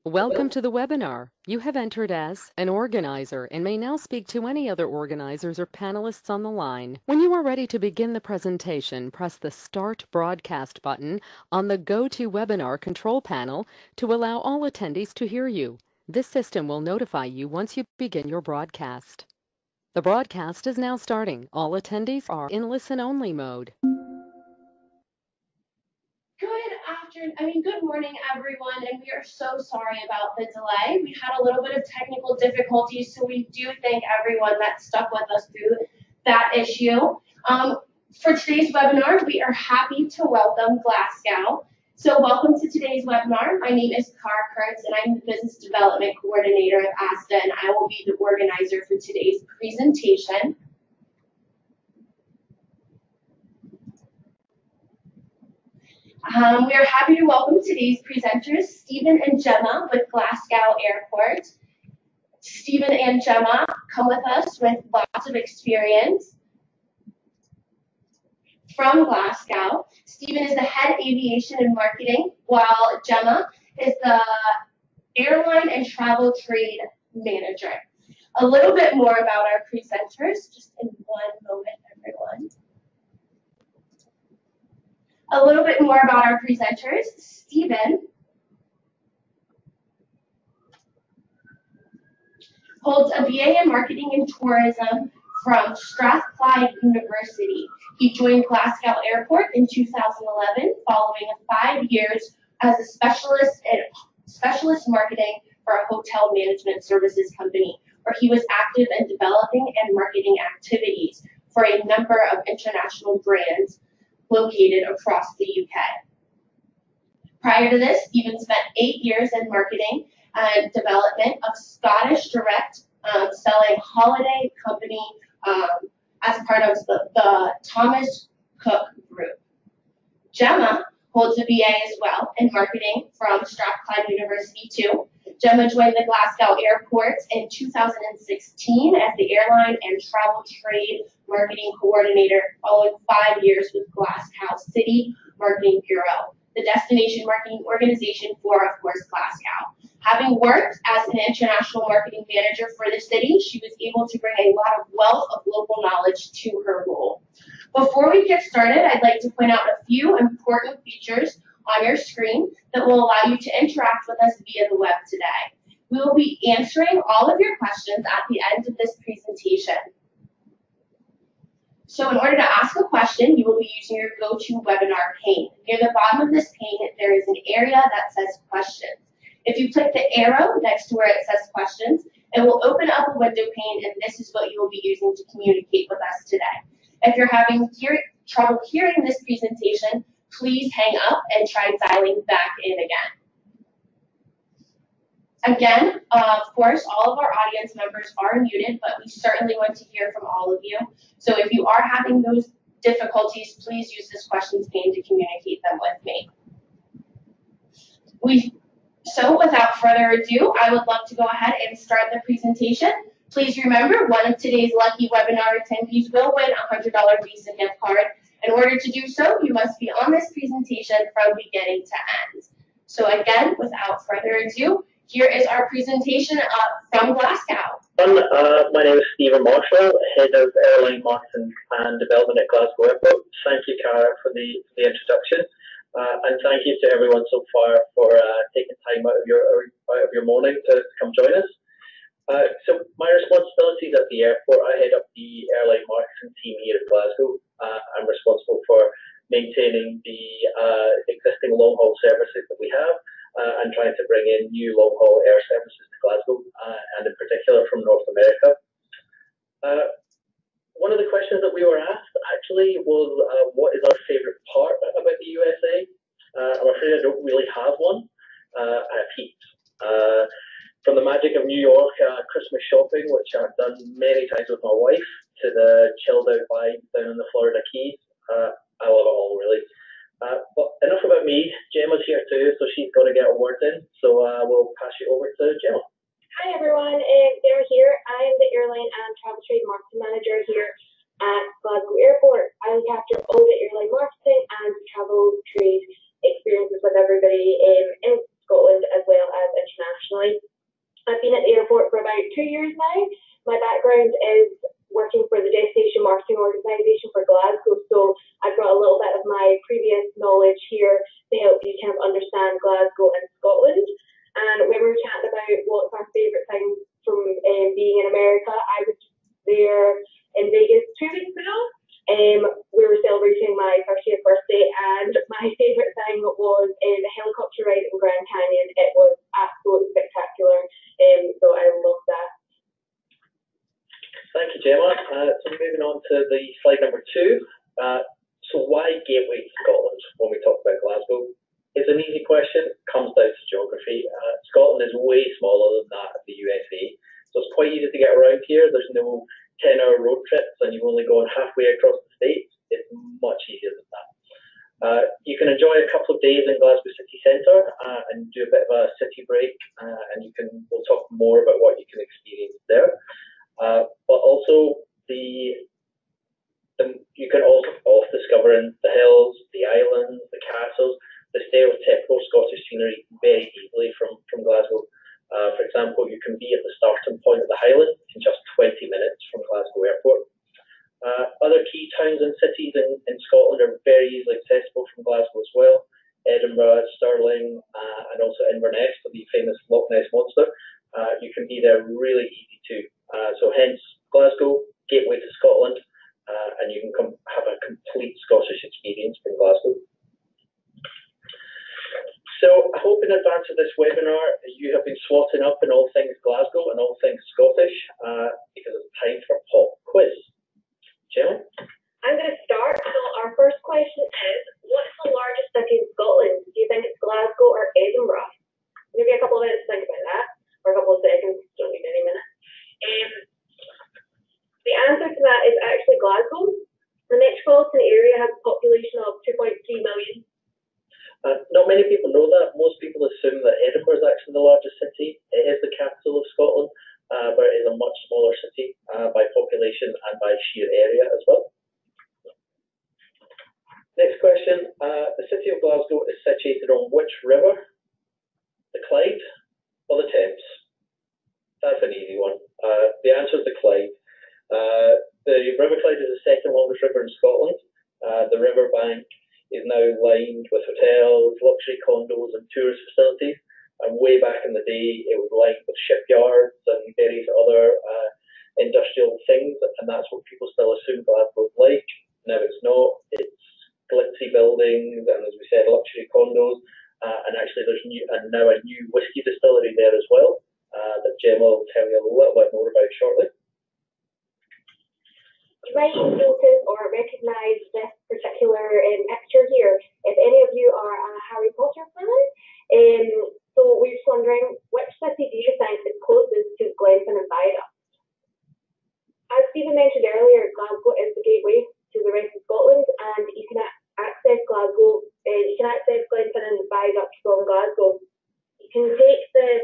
Welcome to the webinar. You have entered as an organizer and may now speak to any other organizers or panelists on the line. When you are ready to begin the presentation, press the Start Broadcast button on the GoToWebinar control panel to allow all attendees to hear you. This system will notify you once you begin your broadcast. The broadcast is now starting. All attendees are in listen-only mode. Good morning, everyone, and we are so sorry about the delay. We had a little bit of technical difficulties, so we do thank everyone that stuck with us through that issue. For today's webinar, we are happy to welcome Glasgow. So welcome to today's webinar. My name is Cara Kurtz, and I'm the Business Development Coordinator at ASTA, and I will be the organizer for today's presentation. We are happy to welcome today's presenters, Steven and Gemma with Glasgow Airport. Steven and Gemma come with us with lots of experience from Glasgow. Steven is the head aviation and marketing, while Gemma is the airline and travel trade manager. A little bit more about our presenters, just in one moment, everyone. A little bit more about our presenters. Steven holds a BA in Marketing and Tourism from Strathclyde University. He joined Glasgow Airport in 2011 following 5 years as a specialist marketing for a hotel management services company, where he was active in developing and marketing activities for a number of international brands located across the UK. Prior to this, Steven spent 8 years in marketing and development of Scottish Direct, selling holiday company as part of the Thomas Cook Group. Gemma holds a BA as well in marketing from Strathclyde University too. Gemma joined the Glasgow Airport in 2016 as the airline and travel trade marketing coordinator, following 5 years with Glasgow City Marketing Bureau, the destination marketing organization for, of course, Glasgow. Having worked as an international marketing manager for the city, she was able to bring a lot of wealth of local knowledge to her role. Before we get started, I'd like to point out a few important features on your screen that will allow you to interact with us via the web today. We will be answering all of your questions at the end of this presentation. So in order to ask a question, you will be using your GoToWebinar pane. Near the bottom of this pane, there is an area that says questions. If you click the arrow next to where it says questions, it will open up a window pane, and this is what you will be using to communicate with us today. If you're having trouble hearing this presentation, please hang up and try dialing back in again. Again, of course, all of our audience members are muted, but we certainly want to hear from all of you. So if you are having those difficulties, please use this questions pane to communicate them with me. So without further ado, I would love to go ahead and start the presentation. Please remember, one of today's lucky webinar attendees will win a $100 Visa gift card. In order to do so, you must be on this presentation from beginning to end. So again, without further ado, here is our presentation from Glasgow. My name is Steven Marshall, Head of Airline Marketing and Development at Glasgow Airport. Thank you, Cara, for the introduction. And thank you to everyone so far for taking time out of your morning to come join us. So my responsibilities at the airport, I head up the airline marketing team here at Glasgow. I'm responsible for maintaining the existing long-haul services that we have and trying to bring in new long-haul air services to Glasgow, and in particular from North America. One of the questions that we were asked actually was, what is our favourite part about the USA? I'm afraid I don't really have one. I have heaps. From the magic of New York Christmas shopping, which I've done many times with my wife, to the chilled out vibe down in the Florida Keys, I love it all really. But enough about me. Gemma's here too, so she's got to get a word in. So we'll pass you over to Gemma. Hi everyone, Gemma here. I am the airline and travel trade marketing manager here at Glasgow Airport. I look after all the airline marketing and travel trade experiences with everybody in Scotland as well as international. 2 years now. My background is working for the destination marketing organisation for Glasgow, so I brought a little bit of my previous knowledge here to help you kind of understand Glasgow and Scotland. And when we were chatting about what's our favourite thing from being in America, I was there in Vegas 2 weeks ago. We were celebrating my 30th birthday, and my favourite thing was the helicopter ride in Grand Canyon. It was absolutely spectacular, so I loved that. Thank you, Gemma. So moving on to the slide number 2. So why Gateway to Scotland when we talk about Glasgow? It's an easy question, comes down to geography. Scotland is way smaller than that of the USA, so it's quite easy to get around here. There's no 10-hour road trips and you've only gone halfway across the states. It's much easier than that. You can enjoy a couple of days in Glasgow city centre and do a bit of a city break, and we'll talk more about what you can experience there. But also you can also discover in the hills, the islands, the castles, the stereotypical Scottish scenery very easily from Glasgow. For example, you can be at the starting point of the Highlands in just 20 minutes from Glasgow Airport. Other key towns and cities in Scotland are very easily accessible from Glasgow as well. Edinburgh, Stirling, and also Inverness, for the famous Loch Ness Monster. You can be there really easy too. So hence, Glasgow, gateway to Scotland, and you can have a complete Scottish experience from Glasgow. So I hope in advance of this webinar, you have been swatting up in all things Glasgow and all things Scottish, because it's time for a pop quiz. Gemma? I'm going to start. So our first question is, what is the largest city in Scotland? Do you think it's Glasgow or Edinburgh? I'll give you a couple of minutes to think about that, or a couple of seconds, don't need any minutes. The answer to that is actually Glasgow. The metropolitan area has a population of 2.3 million. Not many people know that. Most people assume that Edinburgh is actually the largest city. It is the capital of Scotland, but it is a much smaller city by population and by sheer area as well. Next question. The city of Glasgow is situated on which river? The Clyde or the Thames? That's an easy one. The answer is the Clyde. The River Clyde is the second longest river in Scotland. The river bank is now lined with hotels, luxury condos and tourist facilities. And way back in the day, it was lined with shipyards and various other industrial things, and that's what people still assume Glasgow is like. Now it's not. It's glitzy buildings and, as we said, luxury condos. And actually there's now a new whisky distillery there as well, that Gemma will tell you a little bit more about shortly. You might notice or recognise this particular picture here if any of you are a Harry Potter fan. So we're just wondering, which city do you think is closest to Glenfin and Viaduct? As Steven mentioned earlier, Glasgow is the gateway to the rest of Scotland, and you can access Glasgow. You can access Glenfin and Viaduct from Glasgow. You can take the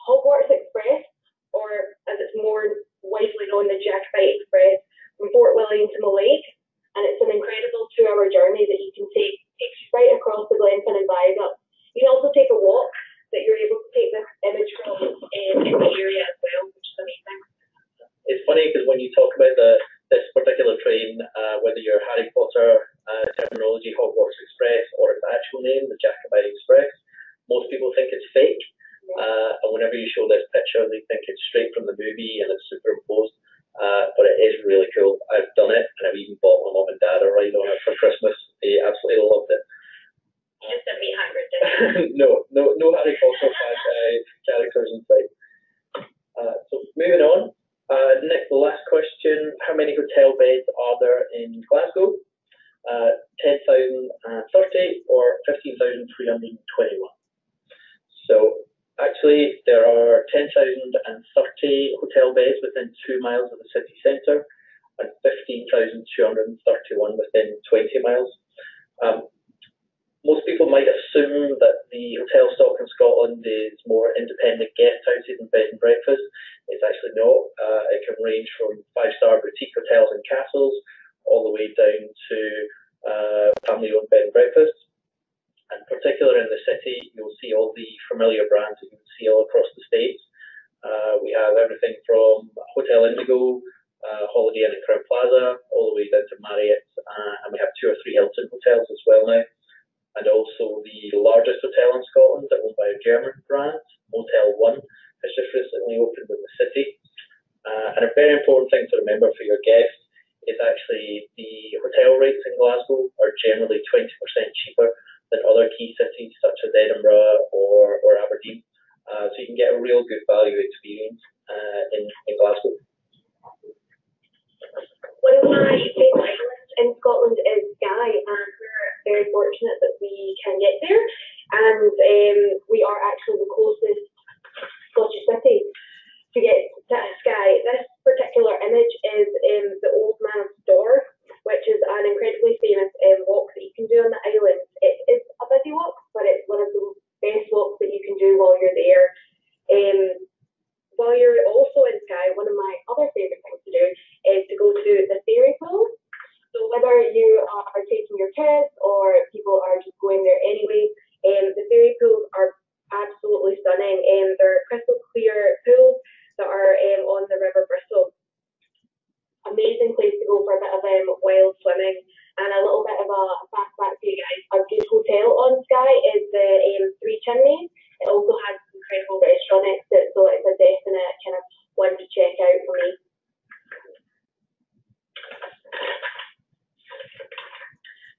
Hogwarts Express, or as it's more widely known, the Jacobite Express, from Fort William to Mallaig, and it's an incredible 2-hour journey that you can take. Takes you right across the Glenfin and Viaduct. You can also take a walk that you're able to take this image from in the area as well, which is amazing. It's funny because when you talk about this particular train, whether you're Harry Potter terminology, Hogwarts Express, or its actual name, the Jacobite Express, most people think it's fake. And whenever you show this picture, they think it's straight from the movie and it's superimposed. But it is really cool. I've done it, and I've even bought my mum and dad a ride on it for Christmas. They absolutely loved it. Just a wee hybrid. No Harry Potter characters inside. So moving on. Next, the last question: how many hotel beds are there in Glasgow? 10,030 or 15,321. So actually, there are 10,030 hotel beds within 2 miles of the city centre and 15,231 within 20 miles. Most people might assume that the hotel stock in Scotland is more independent guest houses and bed and breakfast. It's actually not. It can range from 5-star boutique hotels and castles all the way down to family-owned bed and breakfasts. And particularly in the city, you'll see all the familiar brands that you would see all across the States. We have everything from Hotel Indigo, Holiday Inn and Crown Plaza, all the way down to Marriott, and we have 2 or 3 Hilton hotels as well now. And also the largest hotel in Scotland, owned by a German brand, Motel One, has just recently opened in the city. And a very important thing to remember for your guests is actually the hotel rates in Glasgow are generally 20% cheaper than other key cities such as Edinburgh or Aberdeen. So you can get a real good value experience in Glasgow. One of my favourite islands in Scotland is Skye, and we're very fortunate that we can get there. And we are actually the closest Scottish city to get to Skye. This particular image is the Old Man's Door, which is an incredibly famous walk that you can do on the island. It is a busy walk, but it's one of the best walks that you can do while you're there. While you're also in Skye, one of my other favourite things to do is to go to the ferry pool. So whether you are taking your kids or people are just going there anyway, the ferry pools are absolutely stunning. They're crystal clear pools that are on the River Bristol. Amazing place to go for a bit of wild swimming. And a little bit of a fast fact for you guys, a good hotel on Skye is the Three Chimneys. It also has an incredible restaurant next to it, so it's a definite kind of one to check out for me.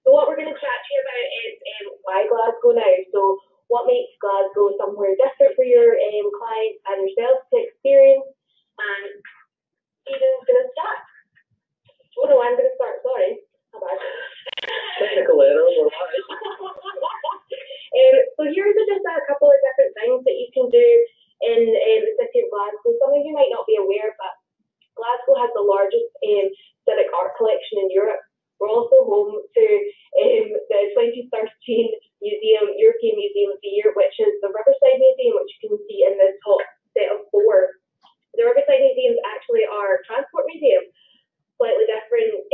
So what we're going to chat to you about is why Glasgow now. So what makes Glasgow somewhere different for your clients and yourself to experience? And Steven's going to start. Oh no, I'm going to start, sorry. How bad. Technical error, we're live. So here's just a couple of different things that you can do in the city of Glasgow. Some of you might not be aware, but Glasgow has the largest civic art collection in Europe. We're also home to the 2013 European Museum of the Year, which is the Riverside Museum, which you can see in the top set of 4. The Riverside Museums actually are a transport museum, slightly different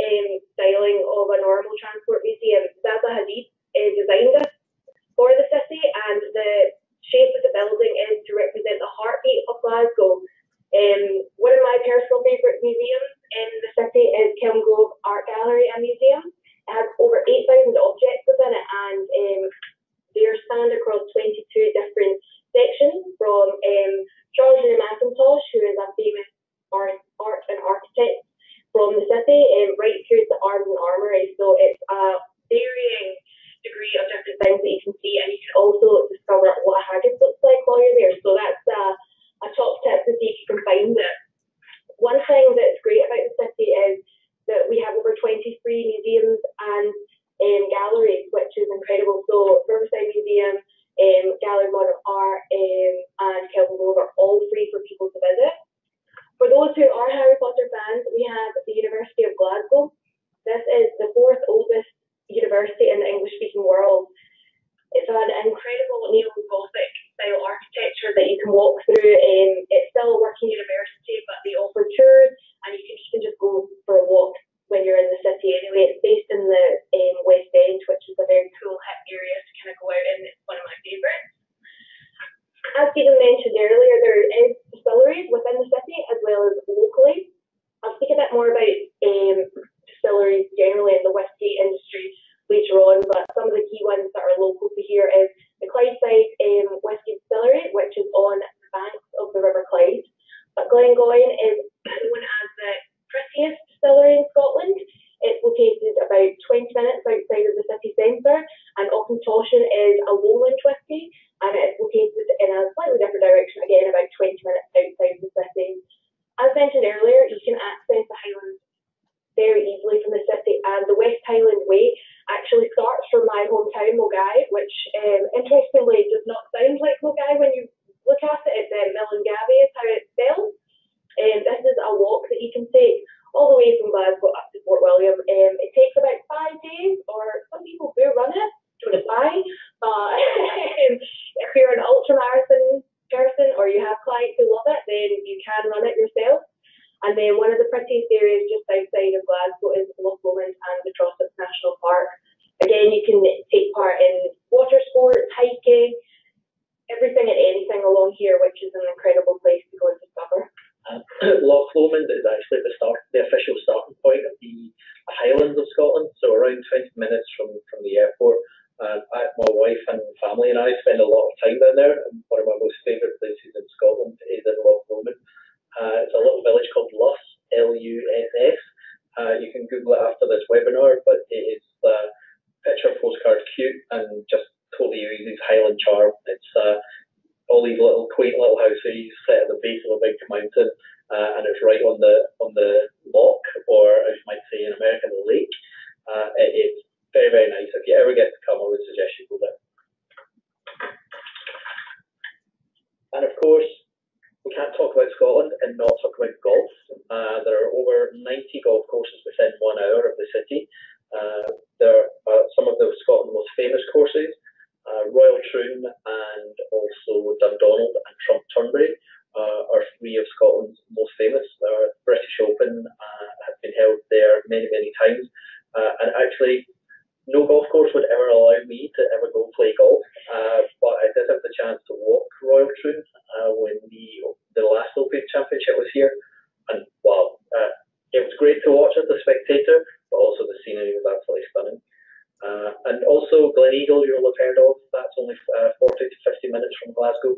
styling of a normal transport museum. Zaza Hadid designed this for the city, and the shape of the building is to represent the heartbeat of Glasgow. One of my personal favourite museums in the city is Kilmgrove Art Gallery and Museum. It has over 8,000 objects within it, and they are spanned across 22 different sections, from Charles Mackintosh, who is a famous art and architect from the city, right through to Arms and Armoury. So it's a varying degree of different things that you can see, and you can also discover what a haggis looks like while you're there. So that's a top tip to see if you can find it. One thing that's great about the city is that we have over 23 museums and galleries, which is incredible. So Riverside Museum, Gallery of Modern Art, and Kilmgrove are all free for people to visit. For those who are Harry Potter fans, we have the University of Glasgow. This is the 4th oldest university in the English-speaking world. It's an incredible neo-Gothic style architecture that you can walk through. It's still a working university, but they offer tours, and you can even just go for a walk when you're in the city anyway. It's based in the West End, which is a very cool, hip area to kind of go out in. It's one of my favourites. As Steven mentioned earlier, there is distilleries within the city as well as locally. I'll speak a bit more about distilleries generally in the whisky industry later on, but some of the key ones that are local to here is the Clydeside Whisky Distillery, which is on the banks of the River Clyde. But Glengoyne is known as the prettiest distillery in Scotland. It's located about 20 minutes outside of the city centre, and Auchentoshan is a lowland whisky, and it's located in a slightly different direction, again about 20 minutes outside the city. As mentioned earlier, you can access the Highlands very easily from the city, and the West Highland Way actually starts from my hometown, Mulgai, which interestingly does not sound like Mulgai when you look at it. It's Millengaby is how it's spelled. This is a walk that you can take all the way from Glasgow up to Fort William. It takes about 5 days, or some people do run it, don't apply. If you're an ultramarathon person or you have clients who love it, then you can run it yourself. And then one of the prettiest areas just outside of Glasgow is Loch Lomond and the Trossachs National Park. Again, you can take part in water sports, hiking, everything and anything along here, which is an incredible place to go and discover. Loch Lomond is actually the official starting point of the Highlands of Scotland, so around 20 minutes from the airport. My wife and family and I spend a lot of time down there, and one of my most favourite places in Scotland is in Loch Lomond. It's a little village called Luss, Luss. You can Google it after this webinar, but it is picture postcard cute and just totally oozes Highland charm. It's all these little quaint little houses set at the base of a big mountain, and it's right on the loch, or as you might say in America, the lake. It is very, very nice. If you ever get to come, I would suggest you go there. And of course, we can't talk about Scotland and not talk about golf. There are over 90 golf courses within 1 hour of the city. There are some of Scotland's most famous courses. Royal Troon and also Dundonald and Turnberry are three of Scotland's most famous. British Open have been held there many, many times. And actually, no golf course would ever allow me to ever go play golf. But I did have the chance to walk Royal Troon when the last Open Championship was here. And wow, it was great to watch as a spectator, but also the scenery was absolutely stunning. And also Gleneagle, you'll have heard of. That's only 40 to 50 minutes from Glasgow,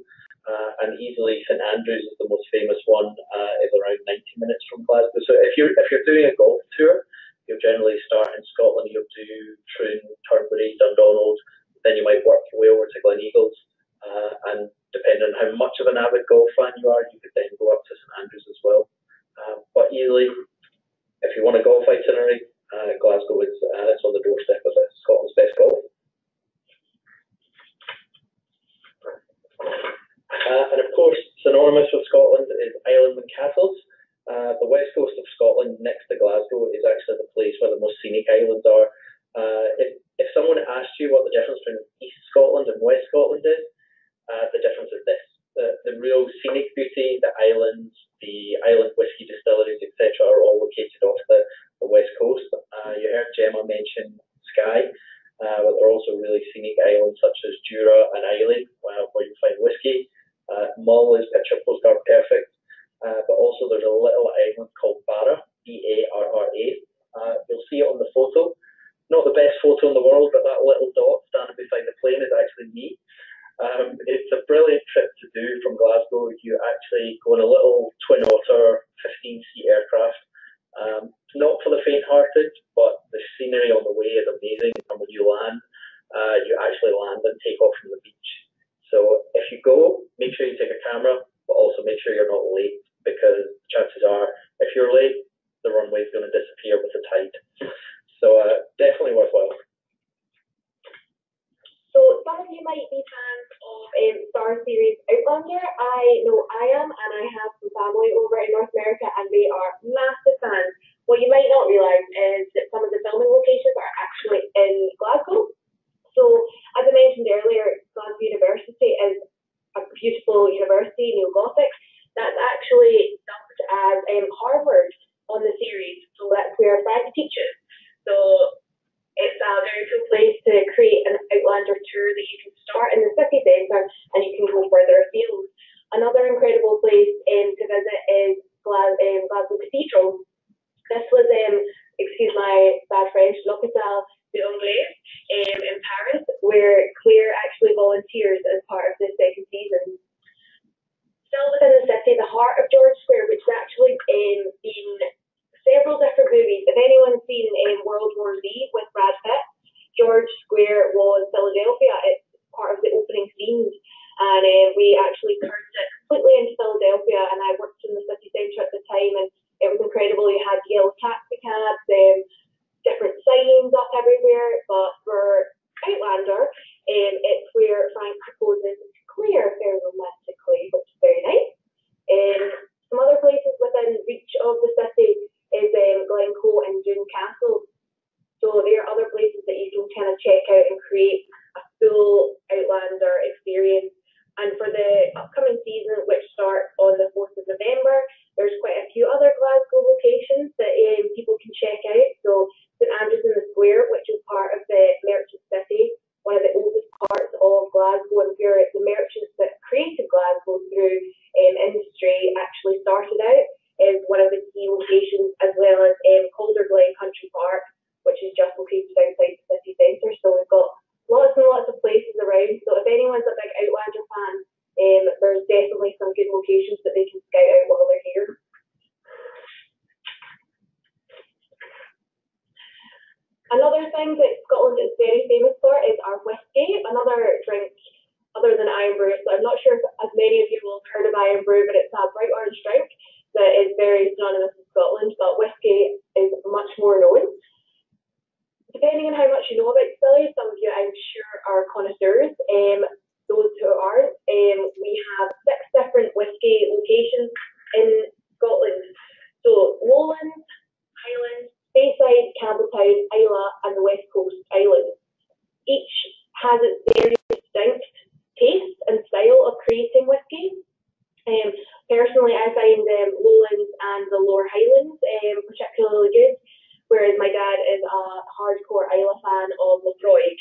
and easily St Andrews is the most famous one. Is around 90 minutes from Glasgow. So if you're doing a golf tour, you'll generally start in Scotland. You'll do Troon, Turnberry, Dundonald. Then you might work your way over to Gleneagles, and depending on how much of an avid golf fan you are, you could then go up to St Andrews as well. But easily, if you want a golf itinerary, Glasgow is it's on the doorstep of Scotland's best golf. And of course, synonymous with Scotland is island and castles. The west coast of Scotland, next to Glasgow, is actually the place where the most scenic islands are. If someone asked you what the difference between East Scotland and West Scotland is, the difference is this. The real scenic beauty, the islands, the island whisky distilleries, etc., are all located off the west coast. You heard Gemma mention Skye, but there are also really scenic islands such as Jura and Eileen, where you find whisky. Mull is picture postcard perfect, but also there's a little island called Barra, Barra. You'll see it on the photo. Not the best photo in the world, but that little dot standing beside the plane is actually me. It's a brilliant trip to do from Glasgow. You actually go in a little twin otter 15-seat aircraft. Not for the faint-hearted, but the scenery on the way is amazing. And when you land, you actually land and take off from the beach. So if you go, make sure you take a camera, but also make sure you're not late, because chances are, if you're late, the runway is going to disappear with the tide. So definitely worthwhile. So some of you might be fans of Star series Outlander. I know I am, and I have some family over in North America, and they are massive fans. What you might not realise is that some of the filming locations are actually in Glasgow. So, as I mentioned earlier, Glasgow University is a beautiful university, neo-Gothic. That's actually dubbed as Harvard on the series, so that's where Frank teaches. So it's a very cool place to create an Outlander tour that you can start in the city centre and you can go further afield. Another incredible place to visit is Glasgow Cathedral. This was, excuse my bad French, L'Hôpital d'Anglais in Paris, where Claire actually volunteers as part of the second season. Still within the city, the heart of George Square, which has actually been several different movies. If anyone's seen World War Z with Brad Pitt, George Square was Philadelphia. It's part of the opening scenes, and we actually turned it completely into Philadelphia. And I worked in the city centre at the time, and it was incredible. You had yellow taxi cabs, different signs up everywhere. But for Outlander, it's where Frank proposes to Claire very romantically, which is very nice. Some other places within reach of the city is Glencoe and Doon Castle. So there are other places that you can kind of check out and create a full Outlander experience. And for the upcoming season, which starts on the 4th of November, there's quite a few other Glasgow locations that people can check out. So St Andrews in the Square, which is part of the Merchant City, one of the oldest parts of Glasgow, and where the merchants that created Glasgow Glasgow through industry actually started out is one of the key locations, as well as Calder Glen Country Park, which is just located outside the city centre. So we've got lots and lots of places around. So if anyone's a big Outlander fan, there's definitely some good locations that they can scout out while they're here. Another thing that Scotland is very famous for is our whisky, another drink other than Iron Brew. So I'm not sure if as many of you will have heard of Iron Brew, but it's a bright orange drink that is very synonymous in Scotland, but whisky is much more known. Depending on how much you know about distilleries, some of you I'm sure are connoisseurs. Those who aren't, we have 6 different whisky locations in Scotland. So Lowlands, Highlands, Speyside, Campbeltown, Islay and the West Coast Islands. Each has its very distinct taste and style of creating whisky. Personally, I find Lowlands and the Lower Highlands particularly good, whereas my dad is a hardcore Islay fan of Lafroig.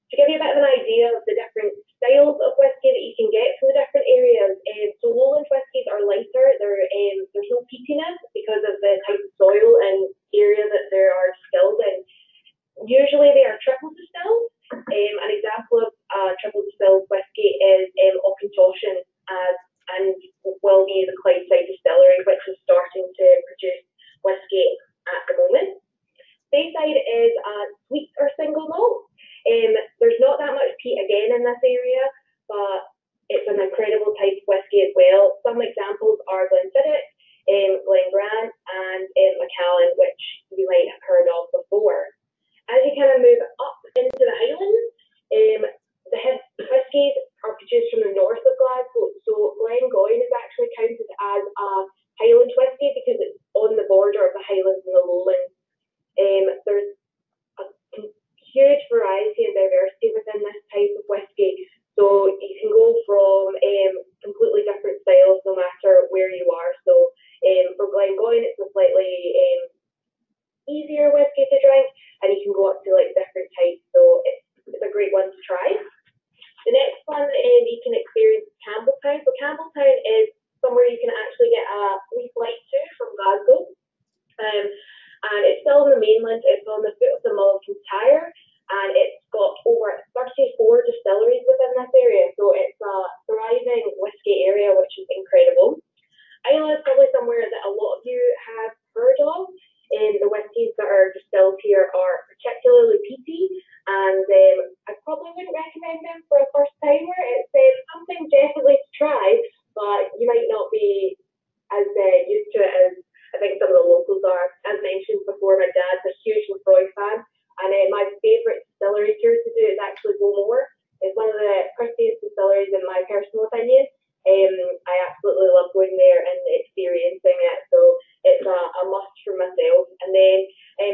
To give you a bit of an idea of the different styles of whisky that you can get from the different areas, so Lowland whiskies are lighter. There's no peatiness because of the type of soil and area that they are distilled in. Usually they are triple distilled. An example of triple distilled whisky is Auchentoshan, and will be the Clydeside distillery, which is starting to produce whisky at the moment. Speyside is a sweet or single malt. There's not that much peat again in this area, but it's an incredible type of whisky as well. Some examples are Glenfiddich, Glengrant, and Macallan, which you might have heard of before. As you kind of move up into the Highlands, the whiskies are produced from the north of Glasgow. So Glengoyne is actually counted as a Highland whisky because it's on the border of the Highlands and the Lowlands. There's a huge variety and diversity within this type of whisky. So you can go from completely different styles no matter where you are. So for Glengoyne, it's a slightly easier whisky to drink, and you can go up to like different types. So it's a great one to try. The next one you can experience is Campbeltown. So Campbeltown is somewhere you can actually get a wee flight to from Glasgow. And it's still on the mainland. It's on the foot of the Mull of Kintyre, and it's got over 34 distilleries within this area. So it's a thriving whisky area, which is incredible. Islay is probably somewhere that a lot of you have heard of. The whiskies that are distilled here are particularly peaty, and I probably wouldn't recommend them for a first timer. It's something definitely to try, but you might not be as used to it as I think some of the locals are. As mentioned before, my dad's a huge Lafroig fan, and my favourite distillery tour to do is actually Bowmore. It's one of the prettiest distilleries in my personal opinion. I absolutely love going there and experiencing it, so it's a must for myself. And then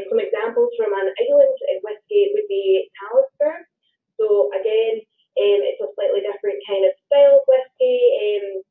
some examples from an island whisky would be Talisker. So again, it's a slightly different kind of style of whisky.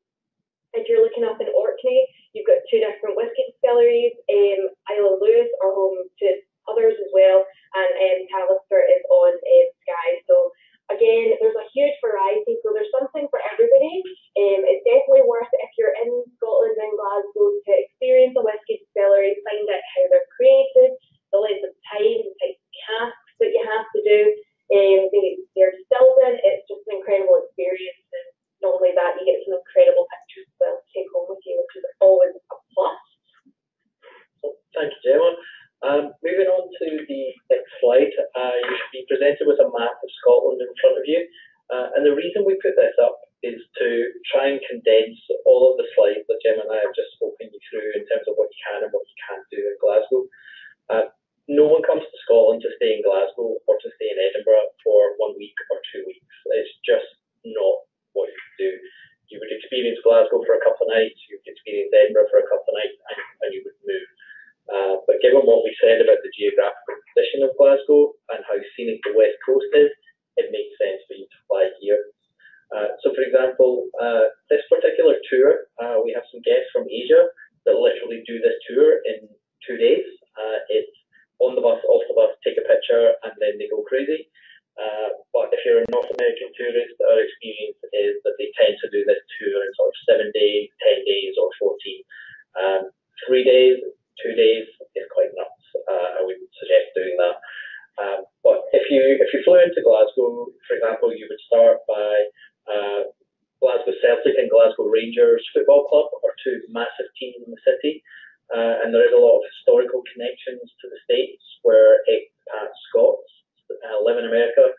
If you're looking up in Orkney, you've got 2 different whisky distilleries. Isle of Lewis are home to others as well, and Talisker is on Skye. So again, there's a huge variety, so there's something for everybody. It's definitely worth it if you're in Scotland and Glasgow to experience a whisky distillery, find out how they're created, the length of time, the type of casks that you have to do, they're distilled in. It's just an incredible experience, and not only that, you get some incredible pictures as well to take home with you, which is always a plus. So, thank you, Gemma. Moving on to the next slide, you should be presented with a map of Scotland in front of you. And the reason we put this up is to try and condense all of the slides that Gemma and I have just spoken you through in terms of what you can and what you can't do in Glasgow. No one comes to Scotland to stay in Glasgow or to stay in Edinburgh for 1 week or 2 weeks. It's just not what you do. You would experience Glasgow for a couple of nights, you would experience Edinburgh for a couple of nights, and you would move. But given what we said about the geographical position of Glasgow and how scenic the West Coast is, it makes sense for you to fly here. So, for example, this particular tour, we have some guests from Asia that literally do this tour in 2 days. It's on the bus, off the bus, take a picture, and then they go crazy. But if you're a North American tourist, our experience is that they tend to do this tour in Rangers football club, or two massive teams in the city. And there is a lot of historical connections to the States where expat Scots live in America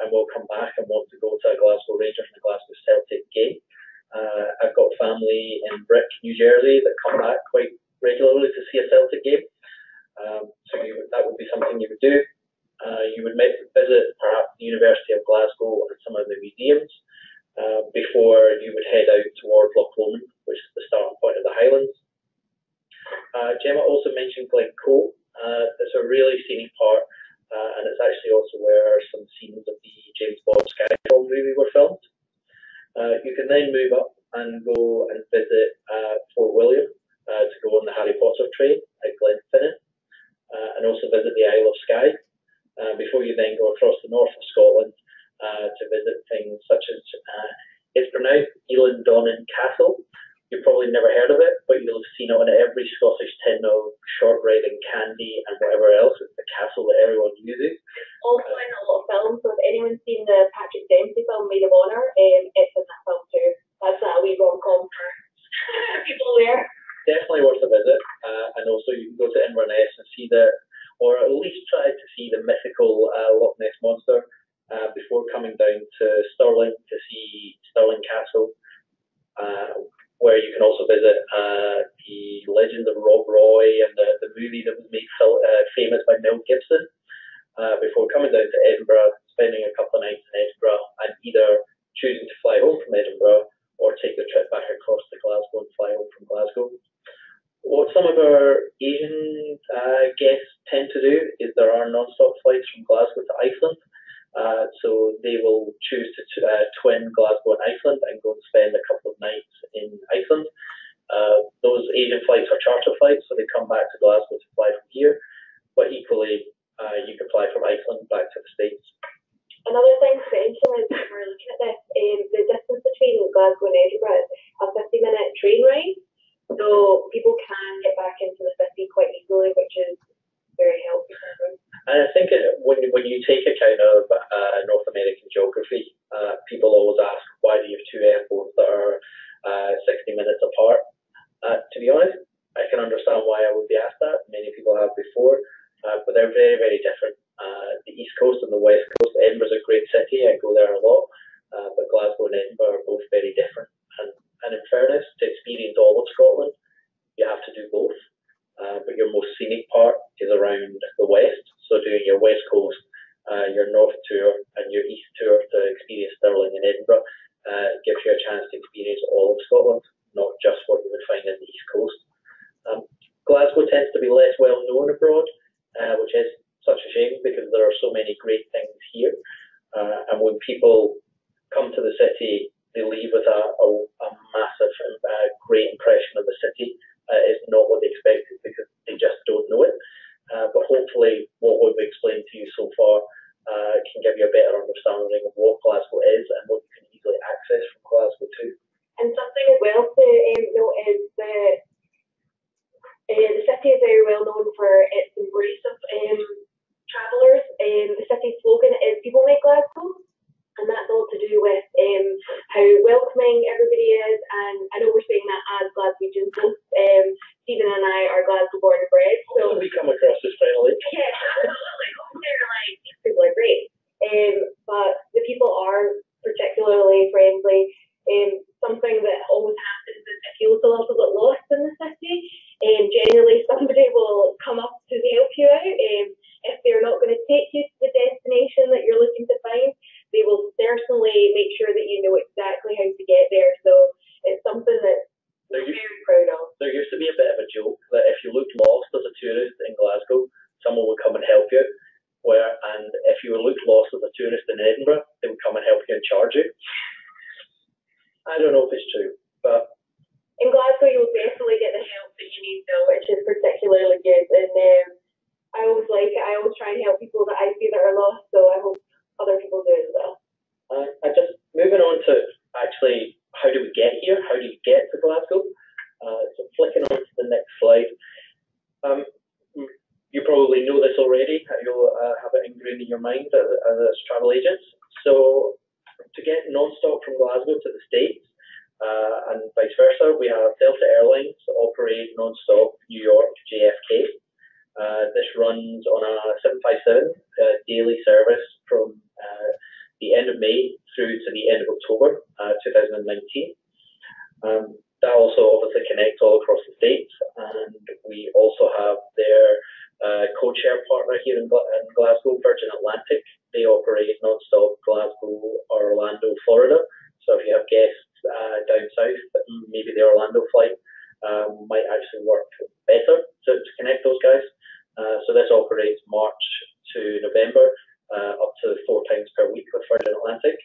and will come back and want to go to a Glasgow Rangers and a Glasgow Celtic game. I've got family in Brick, New Jersey that come back quite regularly to see a Celtic game. That would be something you would do. You would visit perhaps the University of Glasgow and some of the museums before you would head out towards Loch Lomond, which is the starting point of the Highlands. Gemma also mentioned Glencoe. It's a really scenic part, and it's actually also where some scenes of the James Bond Skyfall movie were filmed. You can then move up and go and visit Fort William to go on the Harry Potter train at Glenfinnan, and also visit the Isle of Skye before you then go across the north of Scotland to visit things such as, it's pronounced Elan Donnan Castle. You've probably never heard of it, but you'll have seen it on every Scottish tin of shortbread and candy and whatever else. It's the castle that everyone uses. Also in a lot of films, so if anyone's seen the Patrick Dempsey film Maid of Honour, it's in that film too. That's a wee rom-com for people there. Definitely worth a visit. And also you can go to Inverness and see or at least try to see the mythical Loch Ness Monster before coming down to Stirling to see Stirling Castle, where you can also visit the Legend of Rob Roy and the movie that was made famous by Mel Gibson, before coming down to Edinburgh, spending a couple of nights in Edinburgh, and either choosing to fly home from Edinburgh or take the trip back across to Glasgow and fly home from Glasgow. What some of our Asian guests tend to do is there are non-stop flights from Glasgow to Iceland. So they will choose to twin Glasgow and Iceland and go and spend a couple of nights in Iceland. Those Asian flights are charter flights, so they come back to Glasgow to fly from here. But equally, you can fly from Iceland back to the States. Another thing to mention is when we're looking at this, the distance between Glasgow and Edinburgh is a 50-minute train ride. So people can get back into the city quite easily, which is very helpful. And I think when you take account of North American geography, people always ask, why do you have two airports that are 60 minutes apart? To be honest, I can understand why I would be asked that. Many people have before, but they're very, very different. The East Coast and the West Coast, Edinburgh's a great city. I go there a lot, but Glasgow and Edinburgh are both very different. And in fairness, to experience all of Scotland, you have to do both. But your most scenic part is around the west. So doing your west coast, your north tour, and your east tour to experience Stirling and Edinburgh gives you a chance to experience all of Scotland, not just what you would find in the east coast. Glasgow tends to be less well known abroad, which is such a shame because there are so many great things here. And when people come to the city, they leave with a massive and great impression of the city. It's not what they expected because they just don't know it. But hopefully what we've explained to you so far can give you a better understanding of what Glasgow is and what you can easily access from Glasgow too. And something as well to note is that the city is very well known for its embrace of travellers. The city's slogan is "People make Glasgow," and that's all to do with how welcoming everybody is. And I know we're saying that as Glaswegians, both Steven and I are Glasgow born and bred. So we come across as friendly. Yeah, absolutely. They're like, these people are great. But the people are particularly friendly. Something that always happens is if you look a little bit lost in the city, generally somebody will come up to help you out. If they're not going to take you to the destination that you're looking to find, they will certainly make sure that you know exactly how to get there. So it's something that we're very proud of. There used to be a bit of a joke that if you looked lost as a tourist in Glasgow, someone would come and help you. And if you looked lost as a tourist in Edinburgh, they would come and help you and charge you. I don't know if it's true, but in Glasgow you'll definitely get the help that you need though, which is particularly good. And I always like it. I always try and help people that I see that are lost, so I hope other people do as well. And just moving on to actually how do we get here? How do you get to Glasgow? So flicking on to the next slide. You probably know this already. You'll have it ingrained in your mind as travel agents. So to get non-stop from Glasgow to the States, and Canada, we have Delta Airlines operate non-stop New York JFK. This runs on a 757 daily service from the end of May through to the end of October 2019. That also obviously connects all across the States, and we also have their code-share partner here in Glasgow, Virgin Atlantic. They operate non-stop Glasgow, Orlando, Florida. So if you have guests down south, maybe the Orlando flight might actually work better to connect those guys. So this operates March to November, up to 4 times per week with Virgin Atlantic.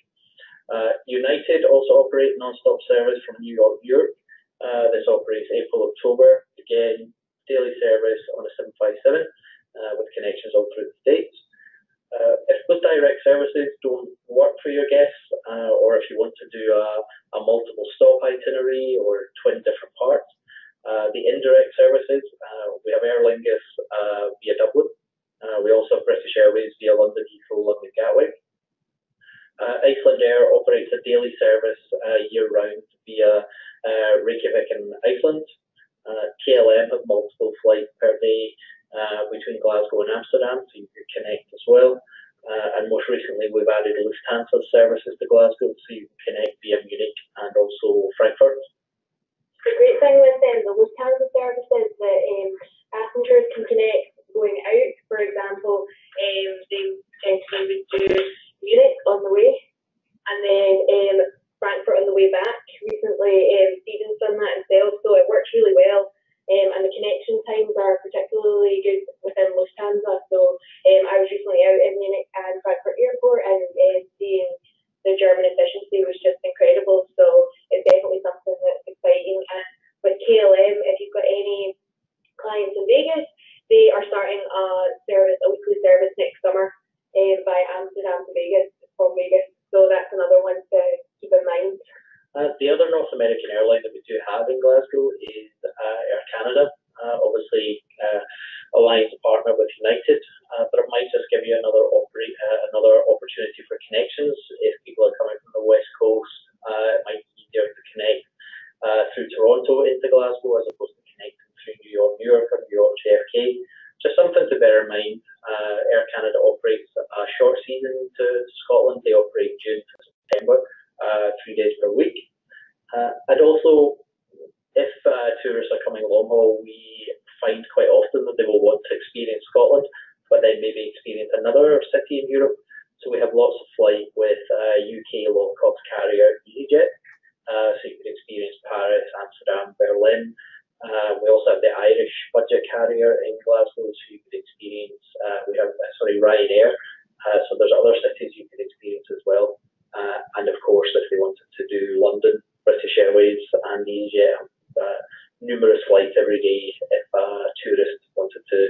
United also operate non-stop service from New York, Europe. This operates April, October. Again, daily service on a 757 with connections all through the States. If those direct services don't work for your guests, or if you want to do a multiple stop itinerary or twin different parts, the indirect services, we have Aer Lingus via Dublin. We also have British Airways via London Heathrow, London Gatwick. Iceland Air operates a daily service year-round via Reykjavik and Iceland. KLM have multiple flights per day between Glasgow and Amsterdam, so you can connect as well. And most recently, we've added Lufthansa services to Glasgow, so you can connect via Munich and also Frankfurt. The great thing with the Lufthansa services is that passengers can connect going out. For example, they potentially would do Munich on the way, and then Frankfurt on the way back. Recently, Steven's done that himself, so it works really well. And the connection times are particularly good within Lufthansa. So I was recently out in Munich and Frankfurt Airport, and seeing the German efficiency was just incredible. So it's definitely something that's exciting. And with KLM, if you've got any clients in Vegas, they are starting a weekly service next summer by Amsterdam to Vegas, from Vegas. So that's another one to keep in mind. The other North American airline that we do have in Glasgow is Air Canada. Obviously, Alliance partner with United, but it might just give you another opportunity for connections. If people are coming from the West Coast, it might be easier to connect through Toronto into Glasgow as opposed to connecting through New York, Newark, or New York JFK. Just something to bear in mind. Air Canada operates a short season to Scotland. They operate June to September, 3 days per week. And also, if tourists are coming long haul, we find quite often that they will want to experience Scotland, but then maybe experience another city in Europe. So we have lots of flight with UK low-cost carrier EasyJet. So you could experience Paris, Amsterdam, Berlin. We also have the Irish budget carrier in Glasgow, so you could experience, Ryanair. So there's other cities you could experience as well. And of course, if they wanted to do London, British Airways and EasyJet have numerous flights every day if tourists wanted to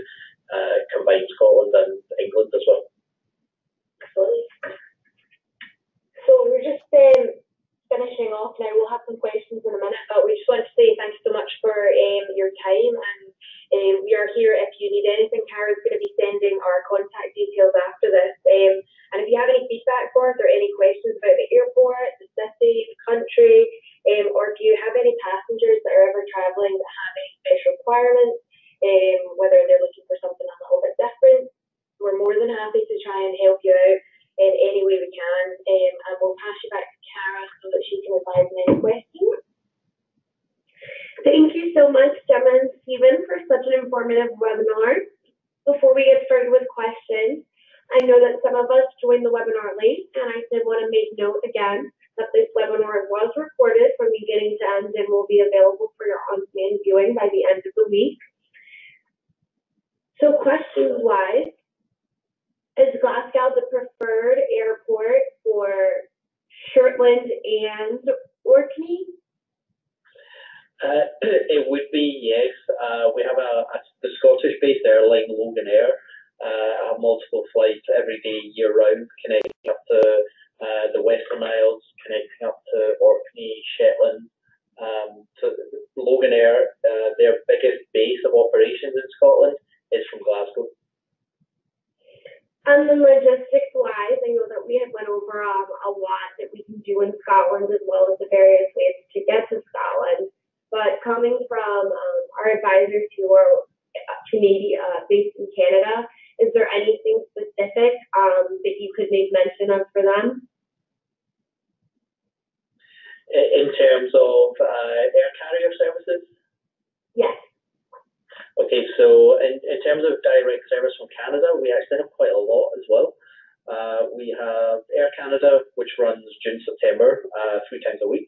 combine Scotland and England as well. Absolutely. So we're just finishing off now. We'll have some questions in a minute, but we just want to say thank you so much for your time, and we are here if you need anything. Kara's going to be sending our contact details after this, and if you have any feedback for us or any questions about the airport, the city, the country, or if you have any passengers that are ever travelling that have any special requirements, whether they're looking for something a little bit different, we're more than happy to try and help you out in any way we can, and we'll pass you back to Cara so that she can advise on any questions. Thank you so much, Gemma and Steven, for such an informative webinar. Before we get started with questions, I know that some of us joined the webinar late, and I did want to make note again that this webinar was recorded from beginning to end and will be available for your on-demand viewing by the end of the week. So questions-wise, is Glasgow the preferred airport for Shetland and Orkney? It would be, yes. We have the Scottish-based airline Loganair have multiple flights every day year-round, connecting up to the Western Isles, connecting up to Orkney, Shetland. So Loganair, their biggest base of operations in Scotland is from Glasgow. And then logistics-wise, I know that we have went over a lot that we can do in Scotland, as well as the various ways to get to Scotland. coming from our advisors who are based in Canada, is there anything specific that you could make mention of for them? In terms of air carrier services? Yes. Okay, so in terms of direct service from Canada, we actually have quite a lot as well. We have Air Canada, which runs June, September, 3 times a week.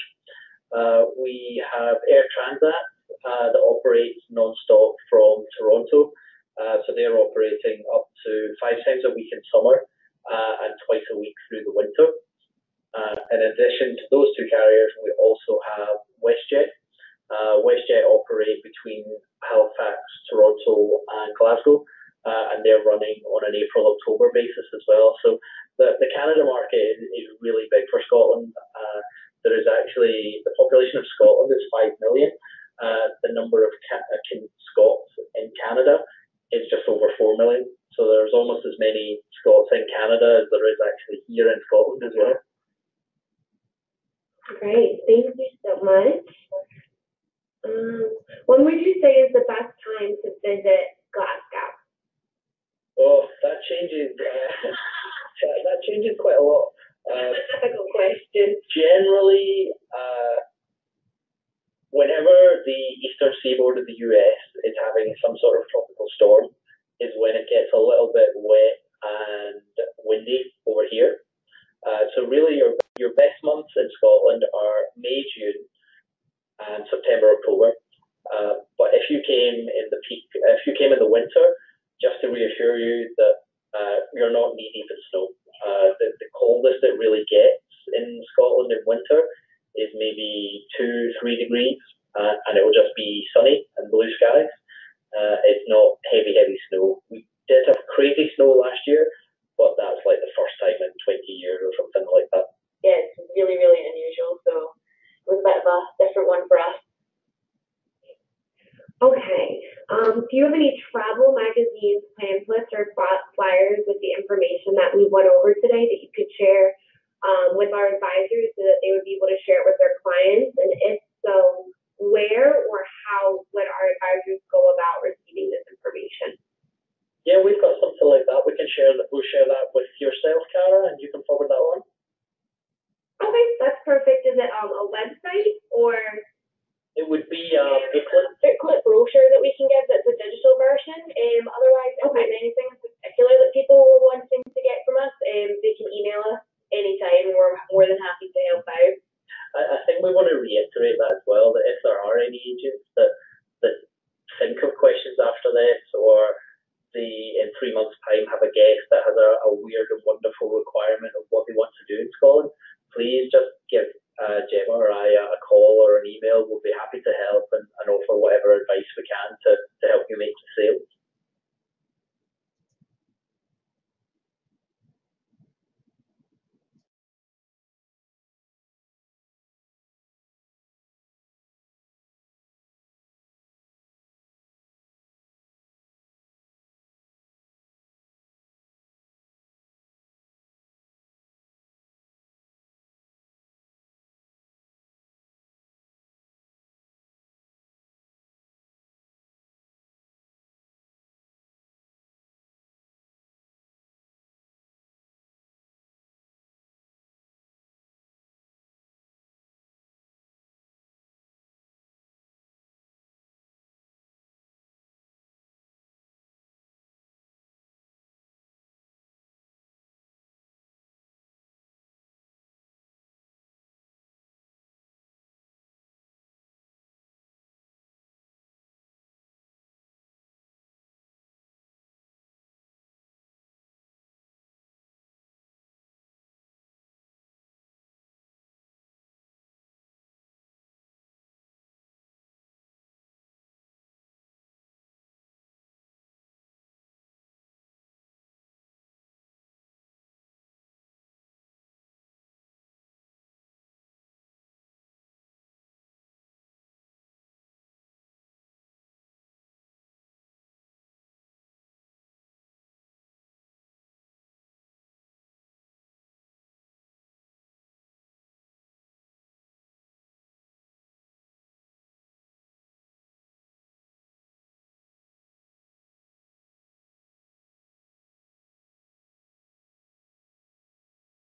We have Air Transat that operates non-stop from Toronto. So they're operating up to 5 times a week in summer and twice a week through the winter. In addition to those 2 carriers, we also have WestJet. WestJet operate between Halifax, Toronto, and Glasgow, and they're running on an April-October basis as well. So the Canada market is really big for Scotland. There is actually, the population of Scotland is 5 million. The number of Scots in Canada is just over 4 million. So there's almost as many Scots in Canada as there is actually here in Scotland as well. Great, thank you so much. When would you say is the best time to visit Glasgow? Oh, that changes. That changes quite a lot. That's a difficult question. Generally, whenever the eastern seaboard of the US is having some sort of tropical storm, is when it gets a little bit wet and windy over here. So really, your best months in Scotland are May, June, and September, October. But if you came in the winter, just to reassure you that you're not knee deep in snow. The coldest it really gets in Scotland in winter is maybe 2-3 degrees, and it will just be sunny and blue skies. It's not heavy snow. We did have crazy snow last year, but that's like the first time in 20 years or something like that. Yeah, it's really, really unusual. So it was a bit of a different one for us. Okay. Do you have any travel magazines, pamphlets, or flyers with the information that we went over today that you could share with our advisors so that they would be able to share it with their clients? And if so, where or how would our advisors go about receiving this information? Yeah, we've got something like that. We'll share that with yourself, Cara, and you can forward that on. Okay, that's perfect. Is it a website or? It would be a booklet brochure that we can give that's a digital version. Otherwise, if there's anything in particular that people were wanting to get from us, they can email us anytime. We're more than happy to help out. I think we want to reiterate that as well, that if there are any agents